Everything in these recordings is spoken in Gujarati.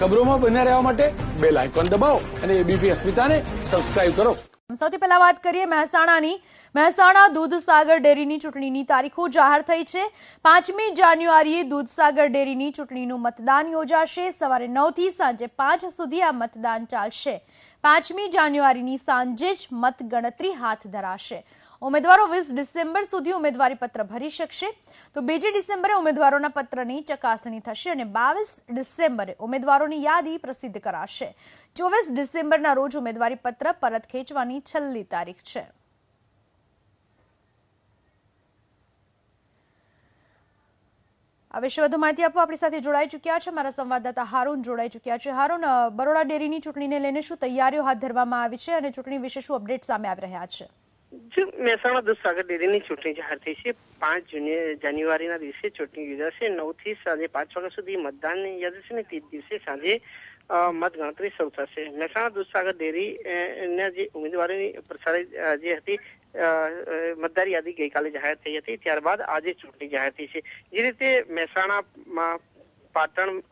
ખબરોમાં બન્યા રહેવા માટે બેલ આઇકોન દબાવો અને એબીપી અસ્મિતાને સબસ્ક્રાઇબ કરો। સૌથી પહેલા વાત કરીએ મહેસાણાની। મહેસાણા દૂધસાગર ડેરીની ચૂંટણીની તારીખો જાહેર થઈ છે। 5મી જાન્યુઆરીએ દૂધસાગર ડેરીની ચૂંટણીનું મતદાન યોજાશે। સવારે 9 થી સાંજે 5 સુધી આ મતદાન ચાલશે। 5મી જાન્યુઆરીની સાંજે જ મતગણતરી હાથ ધરાશે। ઉમેદવારો 20 ડિસેમ્બર સુધી ઉમેદવારી પત્ર ભરી શકશે। તો 2 ડિસેમ્બરે ઉમેદવારોના પત્રની ચકાસણી થશે અને 22 ડિસેમ્બરે ઉમેદવારોની યાદી પ્રસિદ્ધ કરાશે। 24 ડિસેમ્બરના રોજ ઉમેદવારી પત્ર પરત ખેંચવાની છેલ્લી તારીખ છે। આ વિશે વધુ માહિતી આપવા આપણી સાથે જોડાઈ ચૂક્યા છે મારા સંવાદદાતા હારૂન જોડાઈ ચૂક્યા છે। હારૂન, બરોડા ડેરીની ચૂંટણીને લઈને શું તૈયારીઓ હાથ ધરવામાં આવી છે અને ચૂંટણી વિશે શું અપડેટ સામે આવી રહ્યા છે? મહેસાણા દૂધસાગર ડેરીની ચૂંટણી જાહેર થઈ છે। 5 જાન્યુઆરીના દિવસે ચૂંટણી યોજાશે। 9 થી સાંજે 5 વાગ્યા સુધી મતદાન યોજાશે અને તે દિવસે સાંજે મતગણતરી શરૂ થશે। મહેસાણા દૂધસાગર ડેરી ના જે ઉમેદવારોની પ્રસારિત જે હતી મતદાર યાદી ગઈકાલે જાહેર થઈ હતી, ત્યારબાદ આજે ચૂંટણી જાહેર થઈ છે। જે રીતે મહેસાણામાં, પાટણ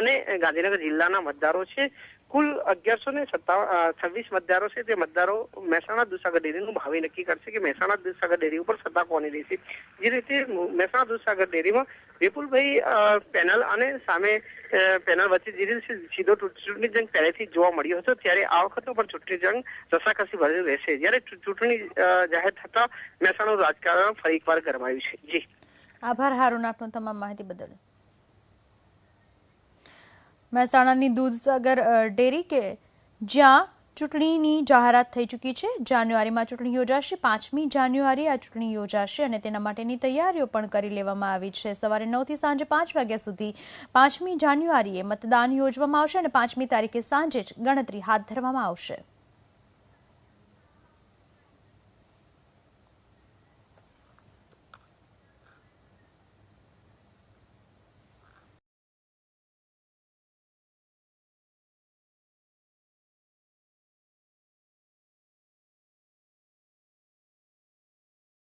અને ગાંધીનગર જિલ્લાના મતદારો છે, કુલ 1126 મતદારો છે। તે મતદારો મહેસાણા દૂધસાગર ડેરીનું ભાવિ નક્કી કરશે કે મહેસાણા દૂધસાગર ડેરી ઉપર સત્તા કોની રહેશે। જે રીતે મહેસાણા દૂધસાગર ડેરીમાં વિપુલભાઈ પેનલ અને સામે પેનલ વચ્ચે જે રીતે સીધો ચૂંટણી જંગ પહેલેથી જોવા મળ્યો હતો, ત્યારે આ વખતનો પણ ચૂંટણી જંગ રસાકસી ભરેલો રહેશે। જ્યારે ચૂંટણી જાહેર થતા મહેસાણાનું રાજકારણ ફરી એકવાર ગરમાયું છે। જી આભાર હારૂન, આપનો તમામ માહિતી બદલ। મહેસાણાની દૂધસાગર ડેરી કે જ્યાં ચૂંટણીની જાહેરાત થઈ ચૂકી છે। જાન્યુઆરીમાં ચૂંટણી યોજાશે। 5મી જાન્યુઆરી આ ચૂંટણી યોજાશે અને તેના માટેની તૈયારીઓ પણ કરી લેવામાં આવી છે। સવારે 9 થી સાંજે 5 વાગ્યા સુધી 5મી જાન્યુઆરીએ મતદાન યોજવામાં આવશે અને 5મી તારીખે સાંજે જ ગણતરી હાથ ધરવામાં આવશે।